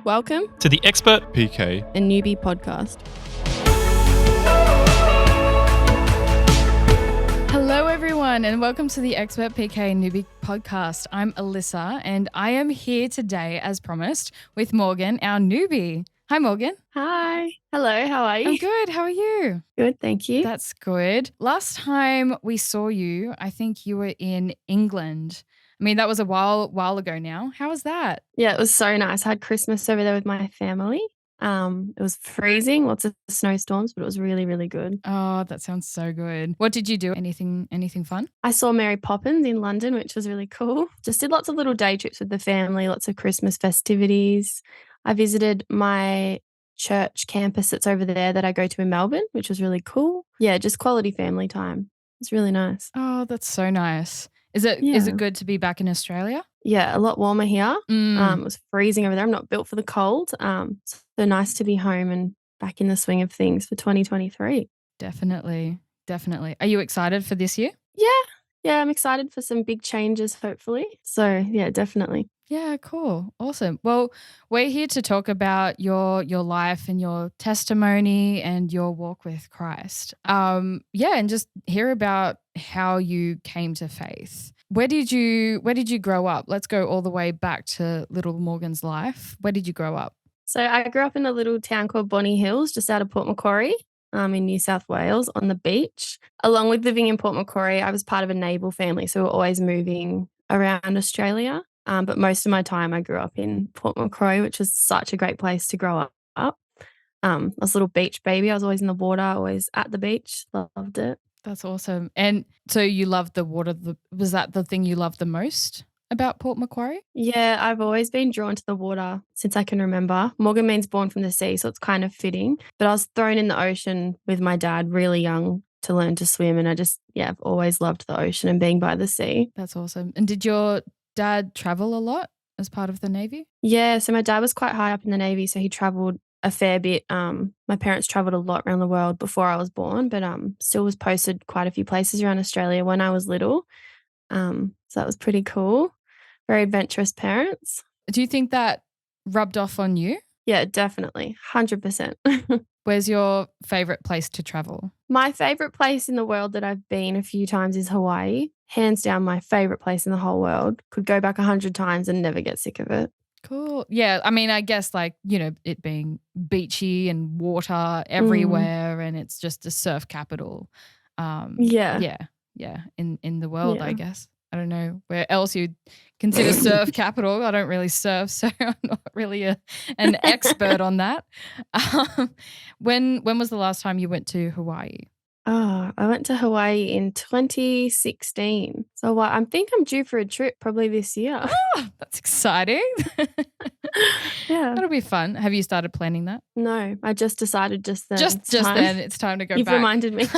Welcome to the Expert PK and Newbie podcast. Hello everyone and welcome to the Expert PK and Newbie podcast. I'm Alyssa and I am here today as promised with Morgan, our newbie. Hi Morgan. Hi. Hello, how are you? I'm good. How are you? Good, thank you. That's good. Last time we saw you, I think you were in England. I mean, that was a while ago now. How was that? Yeah, it was so nice. I had Christmas over there with my family. It was freezing, lots of snowstorms, but it was really, really good. Oh, that sounds so good. What did you do? Anything fun? I saw Mary Poppins in London, which was really cool. Just did lots of little day trips with the family, lots of Christmas festivities. I visited my church campus that's over there that I go to in Melbourne, which was really cool. Yeah, just quality family time. It's really nice. Oh, that's so nice. Is it good to be back in Australia? Yeah, a lot warmer here. It was freezing over there. I'm not built for the cold. So nice to be home and back in the swing of things for 2023. Definitely. Are you excited for this year? Yeah, I'm excited for some big changes, hopefully. So yeah, definitely. Yeah, cool. Awesome. Well, we're here to talk about your life and your testimony and your walk with Christ. And just hear about how you came to faith. Where did you grow up? Let's go all the way back to little Morgan's life. Where did you grow up? So I grew up in a little town called Bonny Hills, just out of Port Macquarie, in New South Wales on the beach. Along with living in Port Macquarie, I was part of a naval family, so we were always moving around Australia. But most of my time I grew up in Port Macquarie, which was such a great place to grow up. I was a little beach baby. I was always in the water, always at the beach. Loved it. That's awesome. And so you loved the water. Was that the thing you loved the most about Port Macquarie? Yeah, I've always been drawn to the water since I can remember. Morgan means born from the sea, so it's kind of fitting. But I was thrown in the ocean with my dad really young to learn to swim. And I've always loved the ocean and being by the sea. That's awesome. And did your dad travel a lot as part of the Navy? Yeah, so my dad was quite high up in the Navy, so he traveled a fair bit. My parents traveled a lot around the world before I was born, but still was posted quite a few places around Australia when I was little. So that was pretty cool. Very adventurous parents. Do you think that rubbed off on you? Yeah, definitely. 100%. Where's your favorite place to travel? My favorite place in the world that I've been a few times is Hawaii. Hands down, my favorite place in the whole world. Could go back 100 times and never get sick of it. Cool. Yeah. I mean, I guess it being beachy and water everywhere and it's just a surf capital. Yeah. In the world, I guess. I don't know where else you'd consider surf capital. I don't really surf, so I'm not really an expert on that. When was the last time you went to Hawaii? Oh, I went to Hawaii in 2016. So I think I'm due for a trip probably this year. Oh, that's exciting. Yeah. That'll be fun. Have you started planning that? No, I just decided just then. Just then it's time to go You've back. reminded me.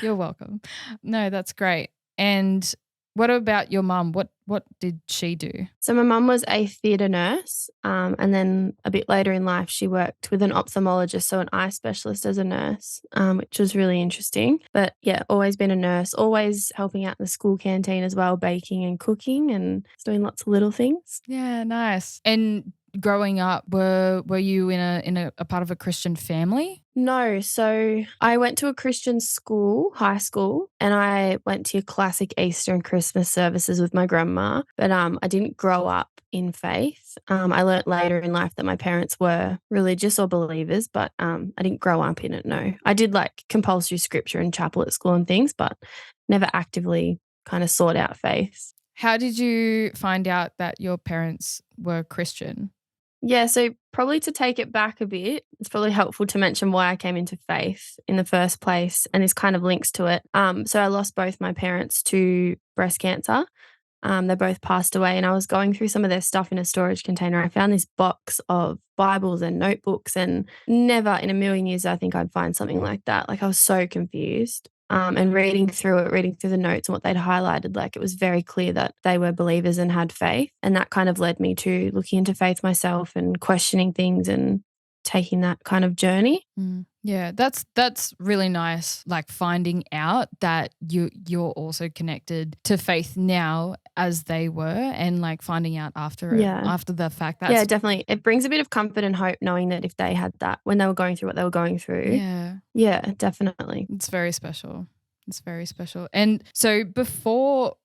You're welcome. No, that's great. And what about your mum? What did she do? So my mum was a theatre nurse, and then a bit later in life she worked with an ophthalmologist, so an eye specialist as a nurse, which was really interesting. But yeah, always been a nurse, always helping out in the school canteen as well, baking and cooking and doing lots of little things. Yeah, nice. And growing up, were you in a part of a Christian family? No, so I went to a Christian school, high school, and I went to your classic Easter and Christmas services with my grandma, but I didn't grow up in faith. I learnt later in life that my parents were religious or believers, but I didn't grow up in it, no. I did like compulsory scripture and chapel at school and things, but never actively kind of sought out faith. How did you find out that your parents were Christian? Yeah, so probably to take it back a bit, it's probably helpful to mention why I came into faith in the first place, and this kind of links to it. So I lost both my parents to breast cancer. They both passed away, and I was going through some of their stuff in a storage container. I found this box of Bibles and notebooks, and never in a million years I think I'd find something like that. Like I was so confused. And reading through the notes and what they'd highlighted, like it was very clear that they were believers and had faith. And that kind of led me to looking into faith myself and questioning things and taking that kind of journey. Yeah, that's really nice, like finding out that you're also connected to faith now as they were, and like finding out after it, Yeah. after the fact. Yeah, That's definitely. It brings a bit of comfort and hope knowing that if they had that when they were going through what they were going through. yeah, Yeah, definitely. it's very special. It's very special. And so before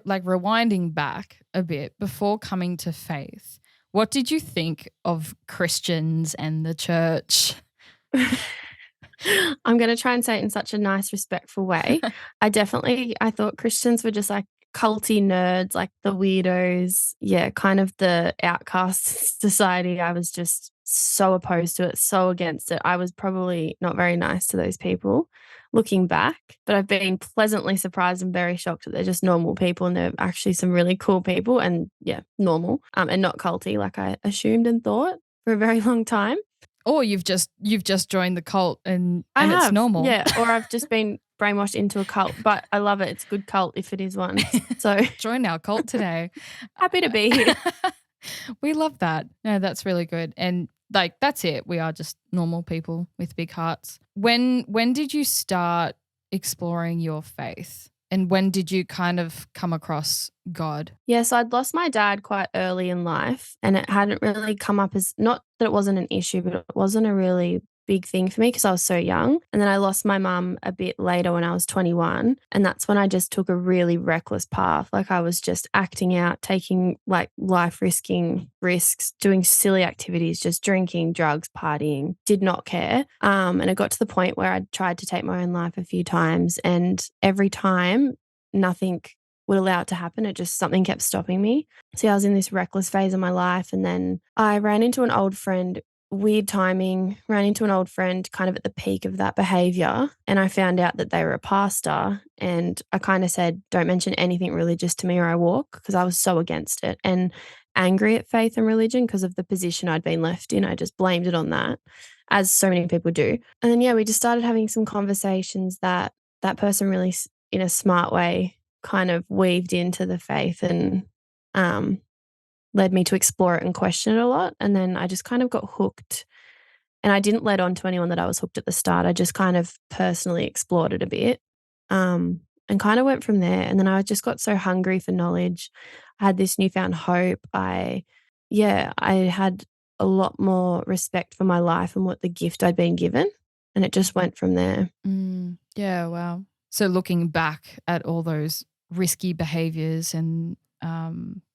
like rewinding back a bit, before coming to faith, what did you think of Christians and the church? I'm gonna try and say it in such a nice, respectful way. I thought Christians were just like culty nerds, like the weirdos. Yeah, kind of the outcast society. I was just so opposed to it, so against it. I was probably not very nice to those people looking back, but I've been pleasantly surprised and very shocked that they're just normal people and they're actually some really cool people and yeah, normal, and not culty like I assumed and thought for a very long time. Or you've just joined the cult and I it's have, normal. yeah, or I've just been brainwashed into a cult, but I love it. It's a good cult if it is one. So Join our cult today. happy to be here. We love that. No, that's really good. And like that's it. We are just normal people with big hearts. When did you start exploring your faith? And when did you kind of come across God? Yeah, so I'd lost my dad quite early in life, and it hadn't really come up as not that it wasn't an issue, but it wasn't a really big thing for me because I was so young. And then I lost my mum a bit later when I was 21, and that's when I just took a really reckless path. Like I was just acting out, taking like life risking risks, doing silly activities, just drinking, drugs, partying, did not care. And it got to the point where I tried to take my own life a few times, and every time nothing would allow it to happen. It just something kept stopping me. So I was in this reckless phase of my life. And then I ran into an old friend, weird timing, ran into an old friend kind of at the peak of that behavior. And I found out that they were a pastor. And I kind of said, don't mention anything religious to me or I walk because I was so against it and angry at faith and religion because of the position I'd been left in. I just blamed it on that, as so many people do. And then, yeah, we just started having some conversations that that person really, in a smart way, kind of weaved into the faith and um, led me to explore it and question it a lot. And then I just kind of got hooked. And I didn't let on to anyone that I was hooked at the start. I just kind of personally explored it a bit and kind of went from there. And then I just got so hungry for knowledge. I had this newfound hope. I had a lot more respect for my life and what the gift I'd been given. And it just went from there. Yeah, wow. So looking back at all those risky behaviors and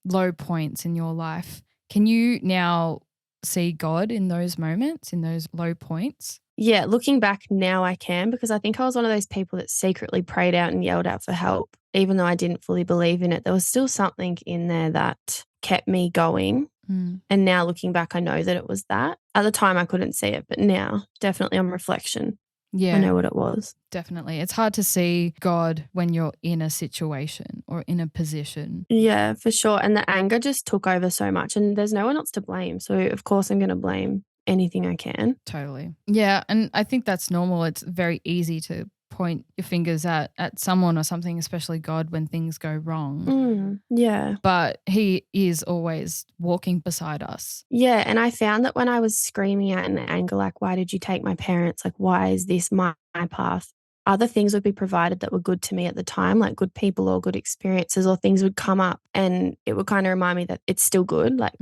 low points in your life, can you now see God in those moments, in those low points? Yeah, looking back now I can because I think I was one of those people that secretly prayed out and yelled out for help. Even though I didn't fully believe in it, there was still something in there that kept me going. Mm. And now looking back, I know that it was that. At the time, I couldn't see it, but now, definitely on reflection, I Yeah, know what it was. definitely. It's hard to see God when you're in a situation or in a position. Yeah, for sure. And the anger just took over so much, and there's no one else to blame. So, of course, I'm going to blame anything I can. Totally. Yeah, and I think that's normal. It's very easy to point your fingers at someone or something, especially God when things go wrong. Yeah. But he is always walking beside us. Yeah, and I found that when I was screaming out in anger, like, "Why did you take my parents? Like, why is this my path?" Other things would be provided that were good to me at the time, like good people or good experiences or things would come up, and it would kinda remind me that it's still good, like,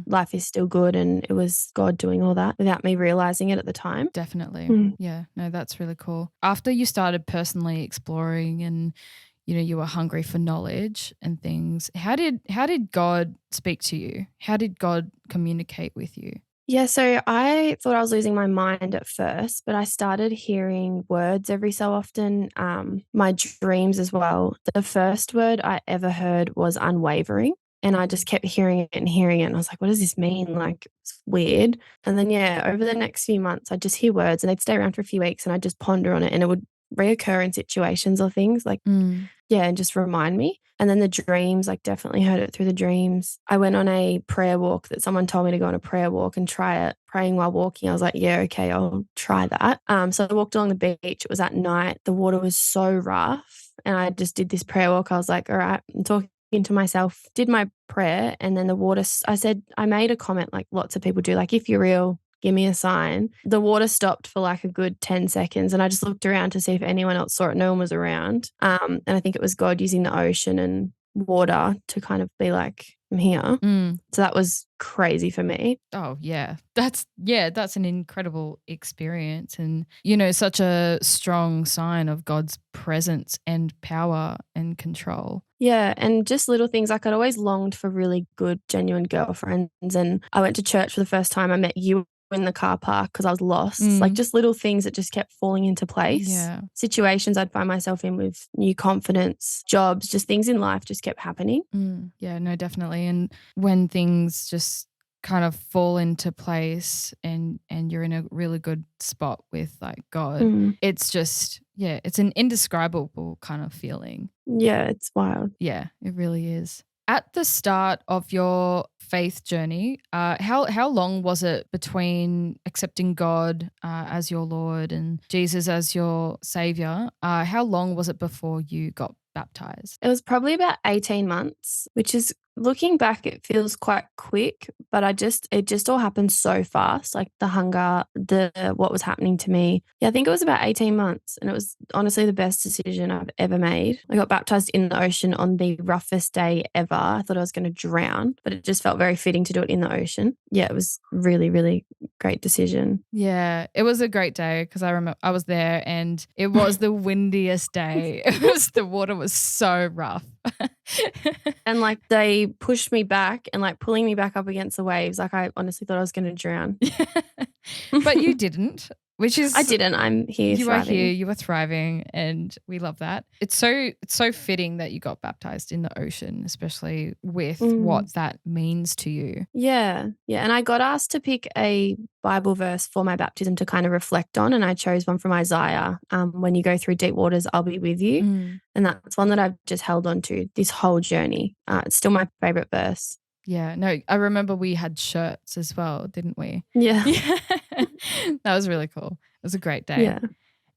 life is still good, and it was God doing all that without me realizing it at the time. Definitely. Mm. Yeah, no, that's really cool. After you started personally exploring and you were hungry for knowledge and things, how did God speak to you? How did God communicate with you? Yeah, so I thought I was losing my mind at first, but I started hearing words every so often, my dreams as well. The first word I ever heard was unwavering, and I just kept hearing it and hearing it, and I was like, "What does this mean?" Like, it's weird. And then, yeah, over the next few months, I'd just hear words, and they'd stay around for a few weeks, and I'd just ponder on it, and it would reoccur in situations or things, like, Mm. yeah, and just remind me. And then the dreams, like, definitely heard it through the dreams. I went on a prayer walk that someone told me to go on a prayer walk and try it, praying while walking. I was like, "Yeah, okay, I'll try that." So I walked along the beach. It was at night. The water was so rough, and I just did this prayer walk. I was like, "All right," I'm talking to myself, did my prayer, and then the water I said I made a comment like lots of people do, like, "If you're real, give me a sign. The water stopped for like a good 10 seconds and I just looked around to see if anyone else saw it. No one was around. And I think it was God using the ocean and water to kind of be like, I'm here. Mm. So that was crazy for me. Oh, yeah. That's an incredible experience and, such a strong sign of God's presence and power and control. Yeah, and just little things, like I'd always longed for really good, genuine girlfriends, and I went to church for the first time. I met you in the car park because I was lost. Like just little things that just kept falling into place. Yeah. Situations I'd find myself in with new confidence, jobs, just things in life just kept happening. Yeah, no, definitely. And when things just kind of fall into place and you're in a really good spot with like God, it's just, it's an indescribable kind of feeling. Yeah, it's wild. Yeah, it really is. At the start of your faith journey, how long was it between accepting God as your Lord and Jesus as your Savior? How long was it before you got baptized? It was probably about 18 months, which is, looking back, it feels quite quick, but it just all happened so fast. Like the hunger, what was happening to me. Yeah, I think it was about 18 months and it was honestly the best decision I've ever made. I got baptized in the ocean on the roughest day ever. I thought I was going to drown, but it just felt very fitting to do it in the ocean. Yeah, it was really, really great decision. Yeah, it was a great day because I remember I was there and it was the windiest day. The water was so rough. And like they pushed me back and like pulling me back up against the waves. Like I honestly thought I was going to drown. But you didn't, which is... I didn't. I'm here You thriving. are here, you are thriving, and we love that. It's so fitting that you got baptized in the ocean, especially with what that means to you. Yeah. Yeah. And I got asked to pick a Bible verse for my baptism to kind of reflect on. And I chose one from Isaiah. When you go through deep waters, I'll be with you. And that's one that I've just held on to this whole journey. It's still my favorite verse. Yeah, no, I remember we had shirts as well, didn't we? Yeah. That was really cool. It was a great day. Yeah.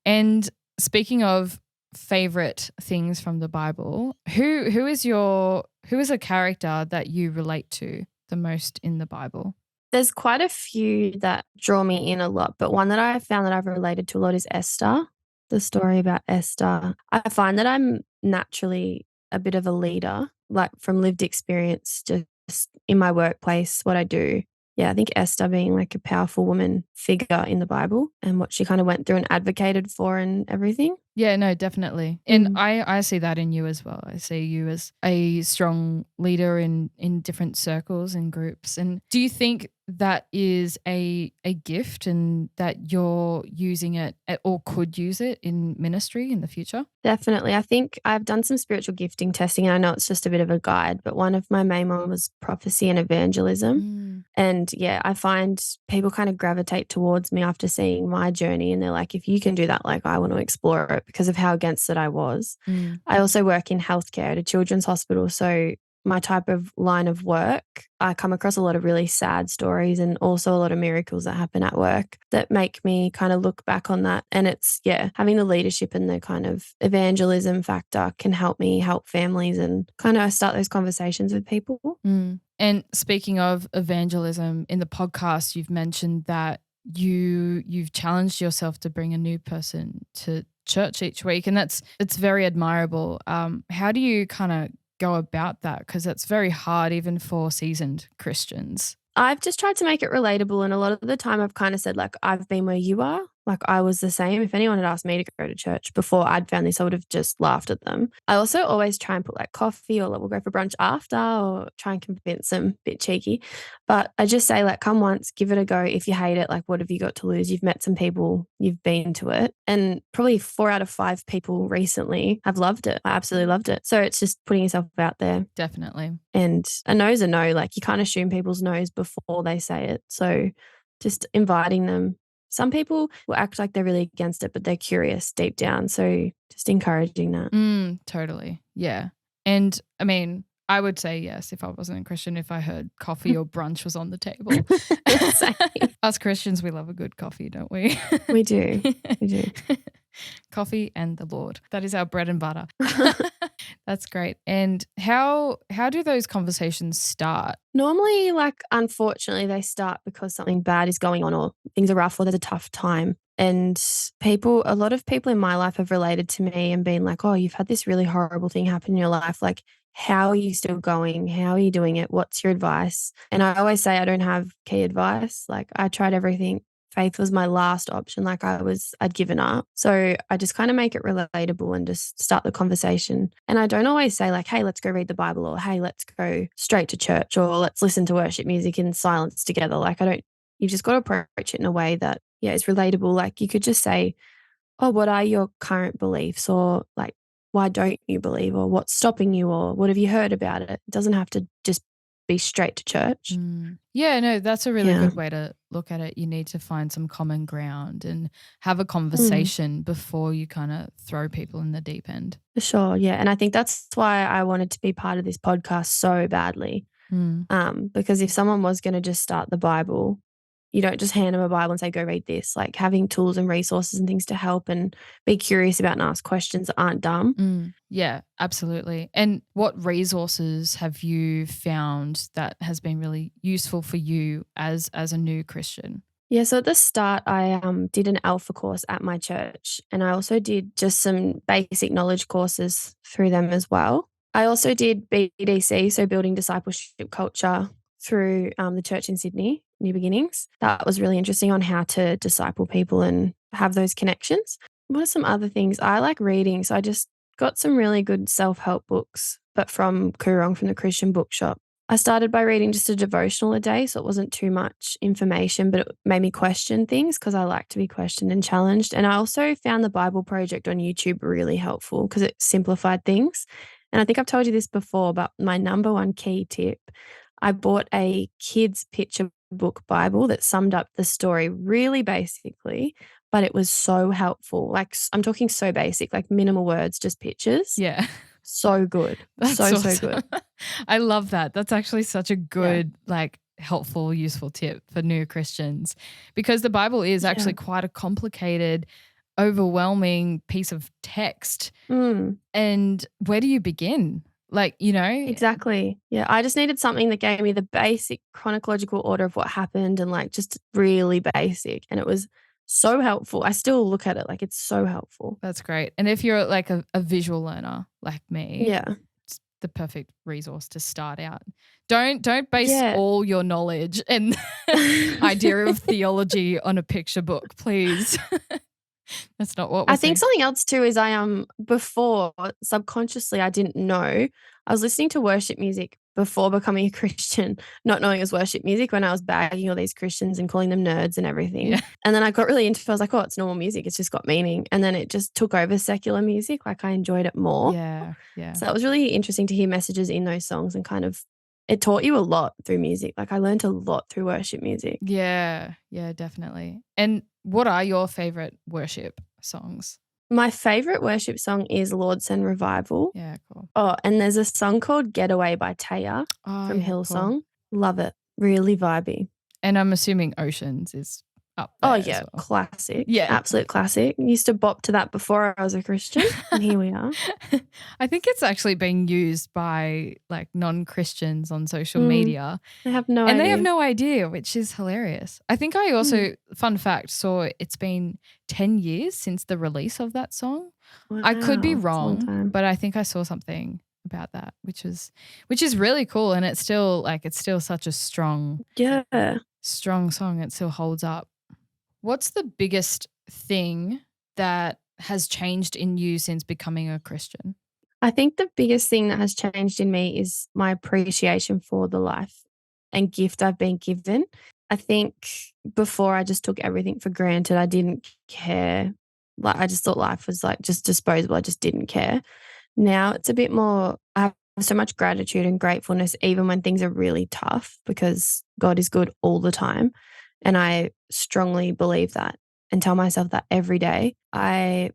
And speaking of favorite things from the Bible, who is a character that you relate to the most in the Bible? There's quite a few that draw me in a lot, but one that I found that I've related to a lot is Esther, the story about Esther. I find that I'm naturally a bit of a leader, like from lived experience, just in my workplace, what I do. Yeah, I think Esther being like a powerful woman figure in the Bible and what she kind of went through and advocated for and everything. Yeah, no, definitely. And I see that in you as well. I see you as a strong leader in different circles and groups. And do you think that is a gift and that you're using it or could use it in ministry in the future? Definitely. I think I've done some spiritual gifting testing and I know it's just a bit of a guide, but one of my main ones was prophecy and evangelism. And yeah, I find people kind of gravitate towards me after seeing my journey and they're like, if you can do that, like I want to explore it because of how against it I was. I also work in healthcare at a children's hospital. So my type of line of work, I come across a lot of really sad stories and also a lot of miracles that happen at work that make me kind of look back on that. And it's, having the leadership and the kind of evangelism factor can help me help families and kind of start those conversations with people. And speaking of evangelism, in the podcast, you've mentioned that you've challenged yourself to bring a new person to church each week, and it's very admirable. How do you kind of go about that? Because that's very hard even for seasoned Christians. I've just tried to make it relatable, and a lot of the time I've kind of said, like, I've been where you are. Like, I was the same. If anyone had asked me to go to church before I'd found this, I would have just laughed at them. I also always try and put like coffee or like, we'll go for brunch after or try and convince them, a bit cheeky. But I just say, like, come once, give it a go. If you hate it, like, what have you got to lose? You've met some people, you've been to it. And probably 4 out of 5 people recently have loved it. I absolutely loved it. So it's just putting yourself out there. Definitely. And a no's a no. Like, you can't assume people's no's before they say it. So just inviting them. Some people will act like they're really against it, but they're curious deep down. So just encouraging that. Totally. Yeah. And I mean, I would say yes if I wasn't a Christian, if I heard coffee or brunch was on the table. Us Christians, we love a good coffee, don't we? We do. We do. Coffee and the Lord. That is our bread and butter. That's great. And how do those conversations start? Normally, like, unfortunately, they start because something bad is going on or things are rough or there's a tough time. And a lot of people in my life have related to me and been like, oh, you've had this really horrible thing happen in your life. Like, how are you still going? How are you doing it? What's your advice? And I always say I don't have key advice. Like, I tried everything. Faith was my last option. Like, I'd given up. So I just kind of make it relatable and just start the conversation. And I don't always say, like, hey, let's go read the Bible, or hey, let's go straight to church, or let's listen to worship music in silence together. Like, you've just got to approach it in a way that, yeah, is relatable. Like, you could just say, oh, what are your current beliefs? Or like, why don't you believe? Or what's stopping you? Or what have you heard about it? It doesn't have to just be straight to church. Yeah, no, that's a really Yeah. good way to look at it. You need to find some common ground and have a Mm. conversation before you kind of throw people in the deep end. For sure, yeah, and I think that's why I wanted to be part of this podcast so badly, Mm, because if someone was gonna just start the Bible, you don't just hand them a Bible and say, "Go read this." Like, having tools and resources and things to help and be curious about and ask questions that aren't dumb. yeah, absolutely. And what resources have you found that has been really useful for you as a new Christian? Yeah, so at the start, I did an Alpha course at my church, and I also did just some basic knowledge courses through them as well. I also did BDC, so Building Discipleship Culture, through the church in Sydney, New Beginnings. That was really interesting on how to disciple people and have those connections. What are some other things? I like reading, so I just got some really good self help books, but from Koorong, from the Christian bookshop. I started by reading just a devotional a day, so it wasn't too much information, but it made me question things because I like to be questioned and challenged. And I also found the Bible Project on YouTube really helpful because it simplified things. And I think I've told you this before, but my number one key tip, I bought a kids' picture book Bible that summed up the story really basically, but it was so helpful. Like, I'm talking so basic, like minimal words, just pictures. Yeah. So good. That's So, so awesome. good. I love that. That's actually such a Yeah. good, like, helpful, useful tip for new Christians because the Bible is Yeah. actually quite a complicated, overwhelming piece of text. Mm. And where do you begin? Like, Exactly. Yeah, I just needed something that gave me the basic chronological order of what happened and, like, just really basic, and it was so helpful. I still look at it like it's so helpful. that's great. And if you're like a visual learner like me, Yeah. it's the perfect resource to start out. Don't base Yeah. all your knowledge and idea of theology on a picture book, please. That's not what we're I think saying. something else too is before, subconsciously, I didn't know. I was listening to worship music before becoming a Christian, not knowing it was worship music when I was bagging all these Christians and calling them nerds and everything. Yeah. And then I got really into it. I was like, oh, it's normal music. It's just got meaning. And then it just took over secular music. Like, I enjoyed it more. Yeah. Yeah. So it was really interesting to hear messages in those songs and kind of it taught you a lot through music. Like, I learned a lot through worship music. Yeah. Yeah, definitely. And what are your favorite worship songs? My favorite worship song is Lord Send Revival. Yeah, cool. Oh, and there's a song called Getaway by Taya Oh, from yeah, cool. Hillsong. Love it. Really vibey. And I'm assuming Oceans is up Oh, there as yeah, well. classic. Yeah. Absolute classic. Used to bop to that before I was a Christian, and here we are. I think it's actually being used by like non-Christians on social Mm, media I have no and they have idea. no idea, which is hilarious. I think I Mm, also, fun fact, saw it's been 10 years since the release of that song. I could be wow, it's a long wrong, time. but I think I saw something about that, which is really cool. And it's still such a Yeah. strong song. It still holds up. What's the biggest thing that has changed in you since becoming a Christian? I think the biggest thing that has changed in me is my appreciation for the life and gift I've been given. I think before I just took everything for granted. I didn't care. Like, I just thought life was like just disposable. I just didn't care. Now it's a bit more, I have so much gratitude and gratefulness, even when things are really tough, because God is good all the time. And I strongly believe that and tell myself that every day. I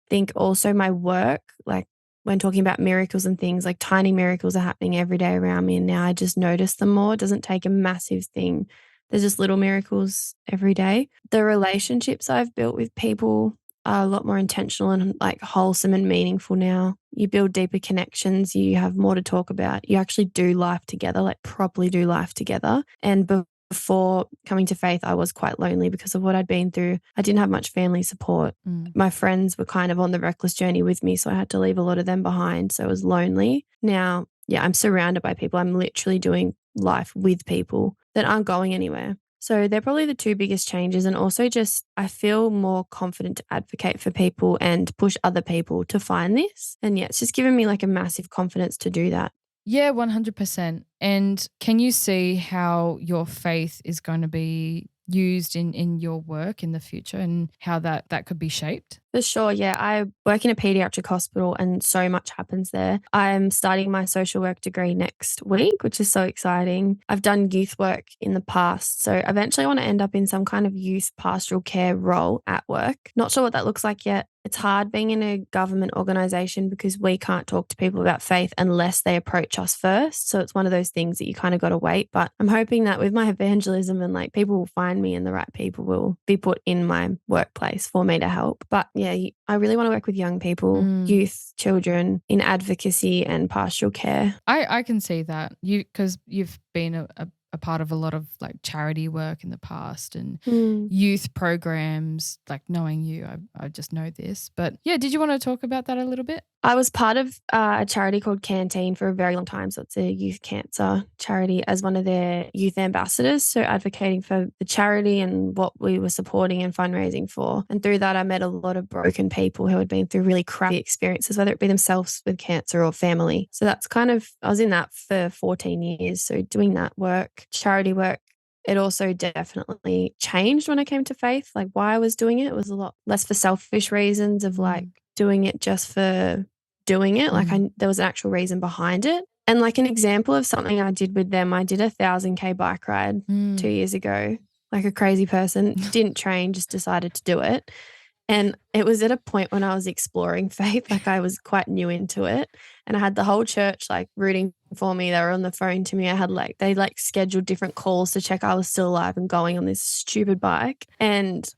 think also my work, like when talking about miracles and things, like tiny miracles are happening every day around me. And now I just notice them more. It doesn't take a massive thing. There's just little miracles every day. The relationships I've built with people a lot more intentional and like wholesome and meaningful now. You build deeper connections, you have more to talk about. You actually do life together, like properly do life together. And before coming to faith, I was quite lonely because of what I'd been through. I didn't have much family support. My friends were kind of on the reckless journey with me, so I had to leave a lot of them behind. So I was lonely. Now, yeah, I'm surrounded by people. I'm literally doing life with people that aren't going anywhere. So they're probably the two biggest changes. And also just I feel more confident to advocate for people and push other people to find this. And yeah, it's just given me like a massive confidence to do that. Yeah, 100%. And can you see how your faith is going to be used in your work in the future and how that could be shaped? For sure, yeah. I work in a pediatric hospital and so much happens there. I'm starting my social work degree next week, which is so exciting. I've done youth work in the past, so eventually I want to end up in some kind of youth pastoral care role at work. Not sure what that looks like yet. It's hard being in a government organisation because we can't talk to people about faith unless they approach us first. So it's one of those things that you kind of got to wait. But I'm hoping that with my evangelism and like people will find me and the right people will be put in my workplace for me to help. But yeah, I really want to work with young people, youth, children in advocacy and pastoral care. I can see that because you've been a part of a lot of like charity work in the past and youth programs. Like knowing you, I just know this. But yeah, did you want to talk about that a little bit? I was part of a charity called Canteen for a very long time. So it's a youth cancer charity as one of their youth ambassadors. So advocating for the charity and what we were supporting and fundraising for. And through that, I met a lot of broken people who had been through really crappy experiences, whether it be themselves with cancer or family. So that's kind of, I was in that for 14 years. So doing that work, charity work, it also definitely changed when I came to faith. Like why I was doing it was a lot less for selfish reasons of like doing it just for doing it. Like there was an actual reason behind it. And like an example of something I did with them, I did a 1,000K bike ride 2 years ago, like a crazy person, didn't train, just decided to do it. And it was at a point when I was exploring faith, like I was quite new into it. And I had the whole church like rooting for me. They were on the phone to me. I had like, they like scheduled different calls to check I was still alive and going on this stupid bike. And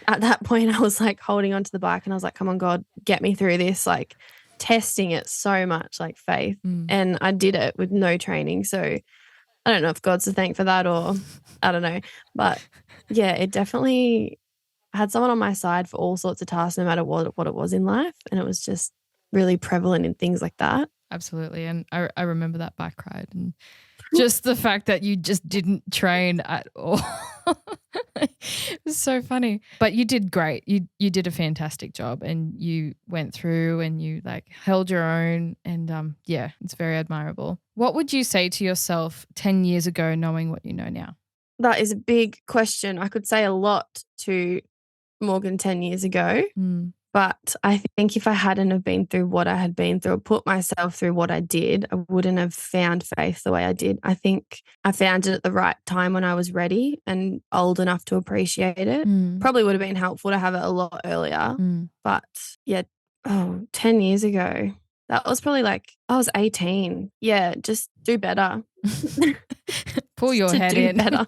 at that point I was like holding onto the bike and I was like, come on, God, get me through this. Like, testing it so much like faith. And I did it with no training. So I don't know if God's to thank for that or I don't know. But yeah, it definitely had someone on my side for all sorts of tasks, no matter what it was in life. And it was just really prevalent in things like that. Absolutely. And I remember that bike ride and just the fact that you just didn't train at all. It was so funny. But you did great. You did a fantastic job and you went through and you like held your own and yeah, it's very admirable. What would you say to yourself 10 years ago knowing what you know now? That is a big question. I could say a lot to Morgan 10 years ago. But I think if I hadn't have been through what I had been through or put myself through what I did, I wouldn't have found faith the way I did. I think I found it at the right time when I was ready and old enough to appreciate it. Probably would have been helpful to have it a lot earlier. But yeah, 10 years ago, that was probably like, I was 18. Yeah, just do better. Pull your head in. Better.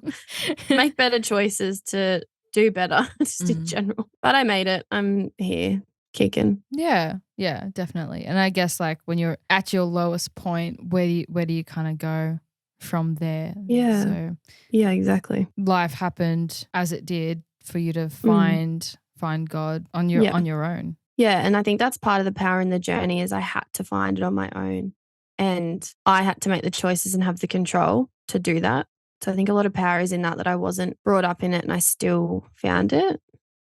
Make better choices to do better just in general. But I made it. I'm here kicking. Yeah, definitely. And I guess like when you're at your lowest point, where do you kind of go from there? Yeah. So yeah, exactly. Life happened as it did for you to find God on your own. Yeah, and I think that's part of the power in the journey is I had to find it on my own. And I had to make the choices and have the control to do that. So I think a lot of power is in that I wasn't brought up in it and I still found it.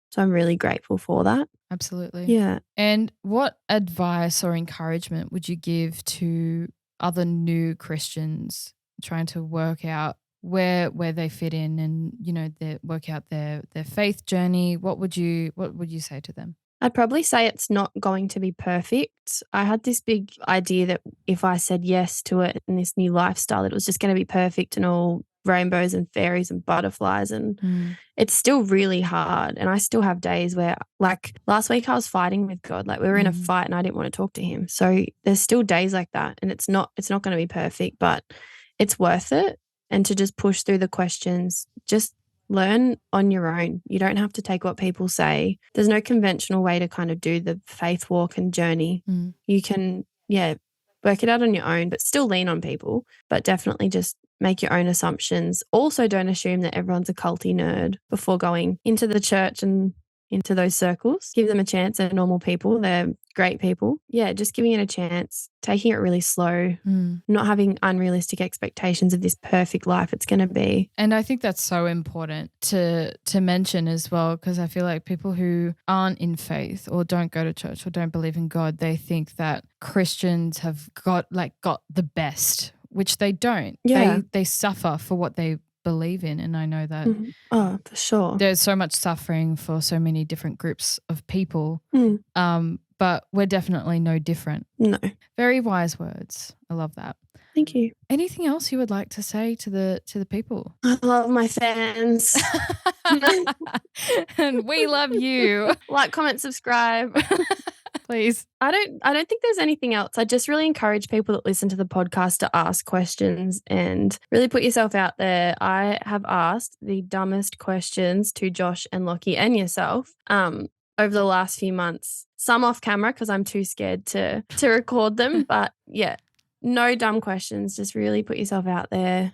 So I'm really grateful for that. Absolutely. Yeah. And what advice or encouragement would you give to other new Christians trying to work out where they fit in and, you know, work out their faith journey? What would you say to them? I'd probably say it's not going to be perfect. I had this big idea that if I said yes to it and this new lifestyle, that it was just going to be perfect and all rainbows and fairies and butterflies. And it's still really hard. And I still have days where, like last week, I was fighting with God. Like we were in a fight and I didn't want to talk to him. So there's still days like that. And it's not going to be perfect, but it's worth it. And to just push through the questions, just learn on your own. You don't have to take what people say. There's no conventional way to kind of do the faith walk and journey. You can, work it out on your own, but still lean on people, but definitely just make your own assumptions. Also, don't assume that everyone's a culty nerd before going into the church and into those circles. Give them a chance. They're normal people. They're great people. Yeah, just giving it a chance, taking it really slow, not having unrealistic expectations of this perfect life it's going to be. And I think that's so important to mention as well, because I feel like people who aren't in faith or don't go to church or don't believe in God, they think that Christians have got the best, which they don't. Yeah. They suffer for what they believe in, and I know that Oh, for sure. there's so much suffering for so many different groups of people, but we're definitely no different. No. Very wise words. I love that. Thank you. Anything else you would like to say to the people? I love my fans. And we love you. Like, comment, subscribe. Please. I don't think there's anything else. I just really encourage people that listen to the podcast to ask questions and really put yourself out there. I have asked the dumbest questions to Josh and Lockie and yourself over the last few months. Some off camera because I'm too scared to record them. But yeah, no dumb questions. Just really put yourself out there.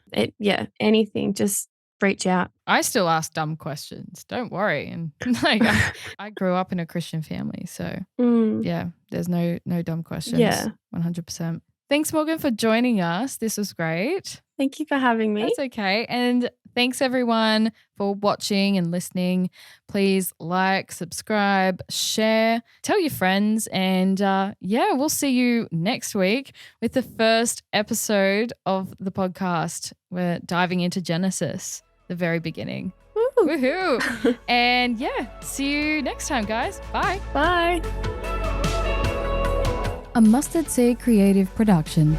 Anything. Just reach out. I still ask dumb questions. Don't worry. And I grew up in a Christian family, so yeah, there's no dumb questions. Yeah, 100%. Thanks, Morgan, for joining us. This was great. Thank you for having me. That's okay. And thanks everyone for watching and listening. Please like, subscribe, share, tell your friends, and we'll see you next week with the first episode of the podcast. We're diving into Genesis, the very beginning. Woo. Woohoo! And see you next time, guys. Bye. Bye. A Mustard Seed Creative Production.